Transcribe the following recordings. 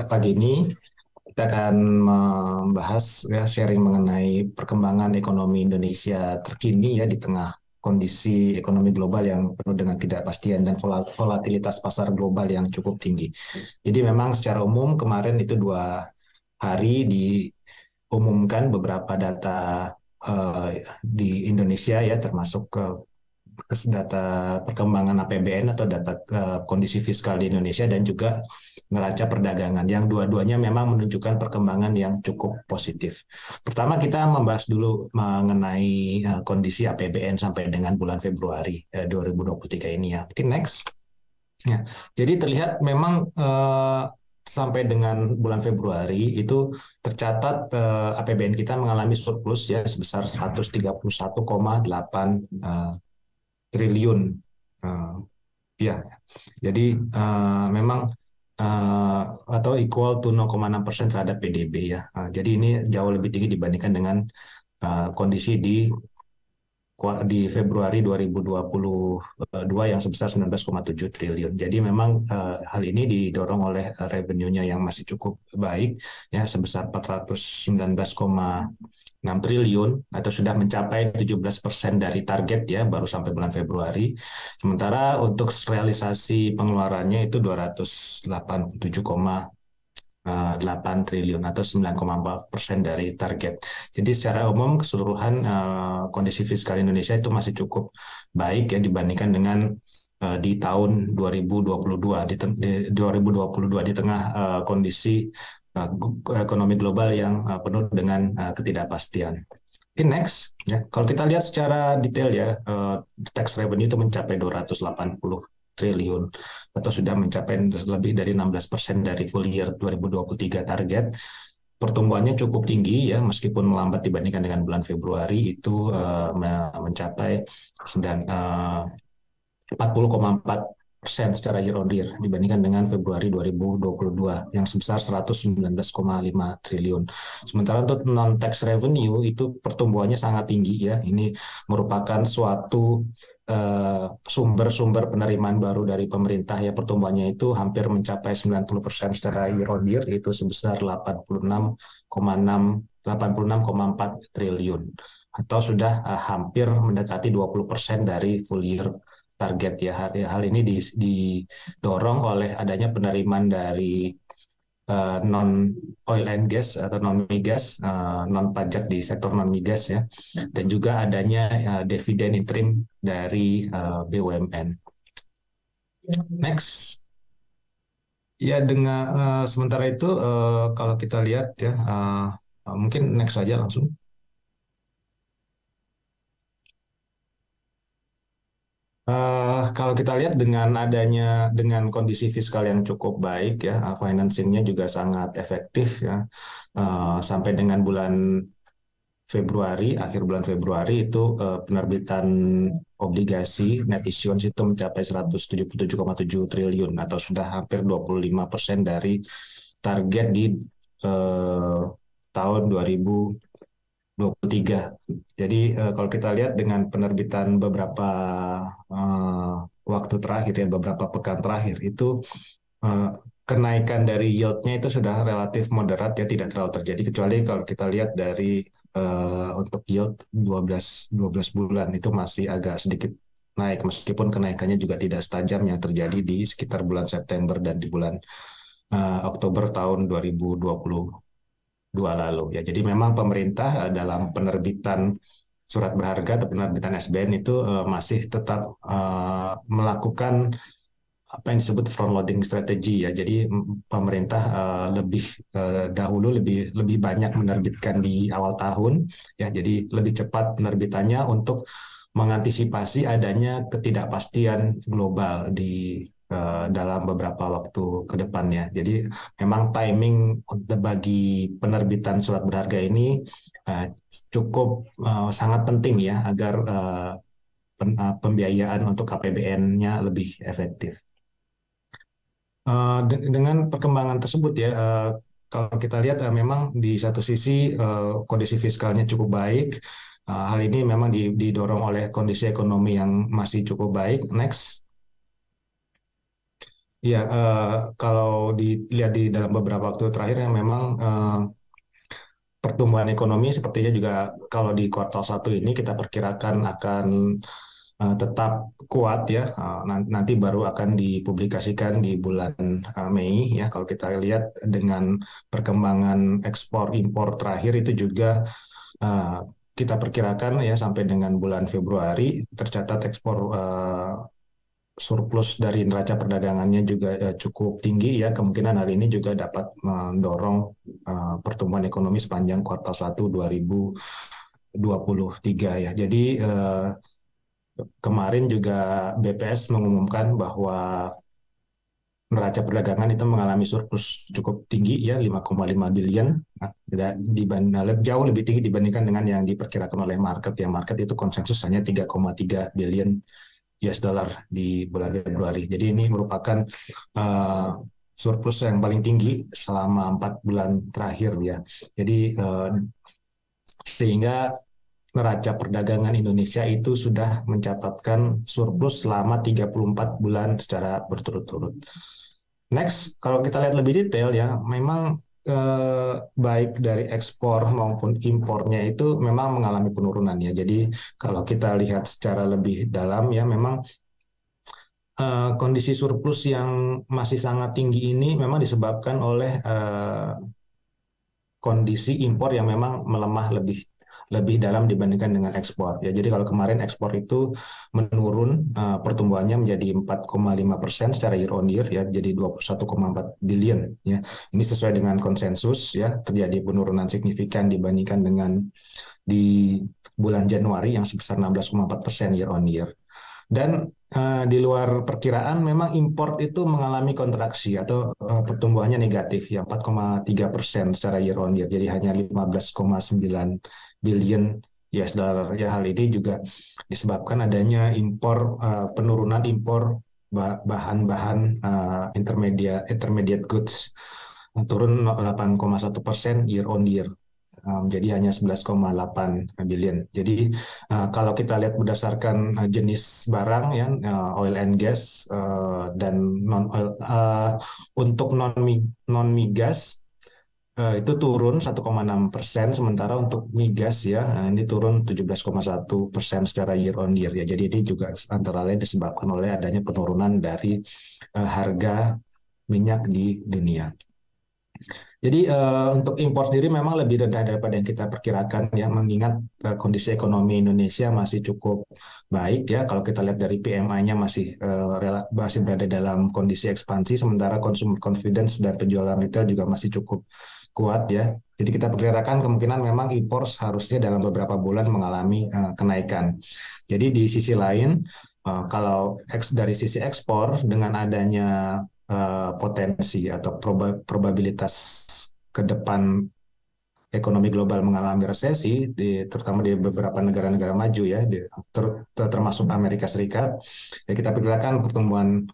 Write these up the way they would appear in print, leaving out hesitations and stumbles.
pagi ini kita akan membahas ya sharing mengenai perkembangan ekonomi Indonesia terkini ya di tengah kondisi ekonomi global yang penuh dengan ketidakpastian dan volatilitas pasar global yang cukup tinggi. Jadi memang secara umum kemarin itu 2 hari diumumkan beberapa data di Indonesia ya termasuk data perkembangan APBN atau data kondisi fiskal di Indonesia dan juga neraca perdagangan yang dua-duanya memang menunjukkan perkembangan yang cukup positif. Pertama kita membahas dulu mengenai kondisi APBN sampai dengan bulan Februari 2023 ini ya. Mungkin next. Ya. Jadi terlihat memang sampai dengan bulan Februari itu tercatat APBN kita mengalami surplus ya sebesar 131,8 triliun ya. Jadi memang atau equal to 0,6% terhadap PDB ya. Jadi ini jauh lebih tinggi dibandingkan dengan kondisi di Februari 2022 yang sebesar 19,7 triliun. Jadi memang hal ini didorong oleh revenue-nya yang masih cukup baik ya sebesar 419,6 triliun atau sudah mencapai 17% dari target ya baru sampai bulan Februari. Sementara untuk realisasi pengeluarannya itu 287,8 triliun atau 9,4% dari target. Jadi secara umum keseluruhan kondisi fiskal Indonesia itu masih cukup baik ya dibandingkan dengan di tahun 2022 di tengah kondisi ekonomi global yang penuh dengan ketidakpastian. Okay, next ya. Kalau kita lihat secara detail ya tax revenue itu mencapai 280 triliun atau sudah mencapai lebih dari 16% dari full year 2023 target. Pertumbuhannya cukup tinggi ya meskipun melambat dibandingkan dengan bulan Februari itu mencapai 40,4% secara year on year dibandingkan dengan Februari 2022 yang sebesar 119,5 triliun. Sementara untuk non-tax revenue itu pertumbuhannya sangat tinggi ya. Ini merupakan suatu sumber-sumber penerimaan baru dari pemerintah ya pertumbuhannya itu hampir mencapai 90% secara year on year itu sebesar 86,4 triliun atau sudah hampir mendekati 20% dari full year target ya. Hal ini didorong oleh adanya penerimaan dari non oil and gas atau non migas, non pajak di sektor non migas ya, dan juga adanya dividen interim dari BUMN. Next, ya dengan sementara itu kalau kita lihat ya mungkin next saja langsung. Kalau kita lihat dengan kondisi fiskal yang cukup baik ya, financingnya juga sangat efektif ya. Sampai dengan akhir bulan Februari itu penerbitan obligasi net issuance itu mencapai 177,7 triliun atau sudah hampir 25% dari target di eh, tahun 2023. Jadi kalau kita lihat dengan penerbitan beberapa waktu terakhir ya beberapa pekan terakhir itu eh, kenaikan dari yield-nya itu sudah relatif moderat ya tidak terlalu terjadi kecuali kalau kita lihat dari untuk yield 12 bulan itu masih agak sedikit naik meskipun kenaikannya juga tidak setajam yang terjadi di sekitar bulan September dan di bulan Oktober tahun 2022 lalu ya. Jadi memang pemerintah dalam penerbitan surat berharga atau penerbitan SBN itu masih tetap melakukan apa yang disebut front loading strategy ya. Jadi pemerintah lebih dahulu lebih banyak menerbitkan di awal tahun ya. Jadi lebih cepat penerbitannya untuk mengantisipasi adanya ketidakpastian global di dalam beberapa waktu ke depannya. Jadi memang timing bagi penerbitan surat berharga ini uh, cukup sangat penting ya agar pembiayaan untuk KPBN-nya lebih efektif. Dengan perkembangan tersebut ya, kalau kita lihat memang di satu sisi kondisi fiskalnya cukup baik. Hal ini memang didorong oleh kondisi ekonomi yang masih cukup baik. Next. Ya, kalau dilihat di dalam beberapa waktu terakhir yang memang pertumbuhan ekonomi sepertinya juga kalau di kuartal satu ini kita perkirakan akan tetap kuat ya. Nanti baru akan dipublikasikan di bulan Mei ya. Kalau kita lihat dengan perkembangan ekspor impor terakhir itu juga uh, kita perkirakan ya sampai dengan bulan Februari tercatat ekspor surplus dari neraca perdagangannya juga cukup tinggi ya. Kemungkinan hal ini juga dapat mendorong pertumbuhan ekonomi sepanjang kuartal satu 2023 ya. Jadi kemarin juga BPS mengumumkan bahwa neraca perdagangan itu mengalami surplus cukup tinggi ya 5,5 billion. Nah, jauh lebih tinggi dibandingkan dengan yang diperkirakan oleh market. Yang market itu konsensus hanya 3,3 billion US dollar di bulan Februari. Jadi ini merupakan uh, surplus yang paling tinggi selama 4 bulan terakhir ya. Jadi sehingga neraca perdagangan Indonesia itu sudah mencatatkan surplus selama 34 bulan secara berturut-turut. Next, kalau kita lihat lebih detail ya, memang baik dari ekspor maupun impornya itu memang mengalami penurunan ya. Jadi kalau kita lihat secara lebih dalam ya, memang kondisi surplus yang masih sangat tinggi ini memang disebabkan oleh kondisi impor yang memang melemah lebih lebih dalam dibandingkan dengan ekspor. Ya, jadi kalau kemarin ekspor itu menurun pertumbuhannya menjadi 4,5% secara year on year ya, jadi 21,4 billion ya. Ini sesuai dengan konsensus ya, terjadi penurunan signifikan dibandingkan dengan di bulan Januari yang sebesar 16,4% year on year. Dan di luar perkiraan memang import itu mengalami kontraksi atau pertumbuhannya negatif ya 4,3% secara year on year. Jadi hanya 15,9 billion US dollar. Ya hal ini juga disebabkan adanya impor penurunan impor bahan-bahan intermediate goods turun 8,1% year on year jadi hanya 11,8 billion. Jadi kalau kita lihat berdasarkan jenis barang ya oil and gas dan non oil untuk non migas itu turun 1,6%, sementara untuk migas ya ini turun 17,1% secara year on year ya. Jadi ini juga antara lain disebabkan oleh adanya penurunan dari harga minyak di dunia. Jadi untuk impor sendiri memang lebih rendah daripada yang kita perkirakan ya, mengingat kondisi ekonomi Indonesia masih cukup baik ya. Kalau kita lihat dari PMI-nya masih berada dalam kondisi ekspansi, sementara consumer confidence dan penjualan retail juga masih cukup kuat ya. Jadi kita perkirakan kemungkinan memang impor seharusnya dalam beberapa bulan mengalami kenaikan. Jadi di sisi lain, kalau dari sisi ekspor dengan adanya potensi atau probabilitas ke depan ekonomi global mengalami resesi, terutama di beberapa negara-negara maju ya, termasuk Amerika Serikat, ya kita perkirakan pertumbuhan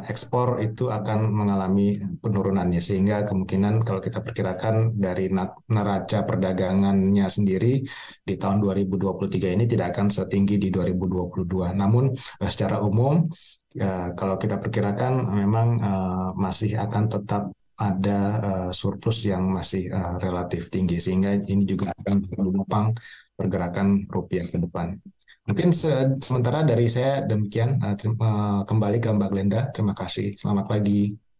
ekspor itu akan mengalami penurunannya, sehingga kemungkinan kalau kita perkirakan dari neraca perdagangannya sendiri di tahun 2023 ini tidak akan setinggi di 2022. Namun secara umum ya, kalau kita perkirakan memang masih akan tetap ada surplus yang masih relatif tinggi, sehingga ini juga akan menopang pergerakan rupiah ke depan. Mungkin sementara dari saya demikian. Kembali ke Mbak Glenda. Terima kasih. Selamat pagi.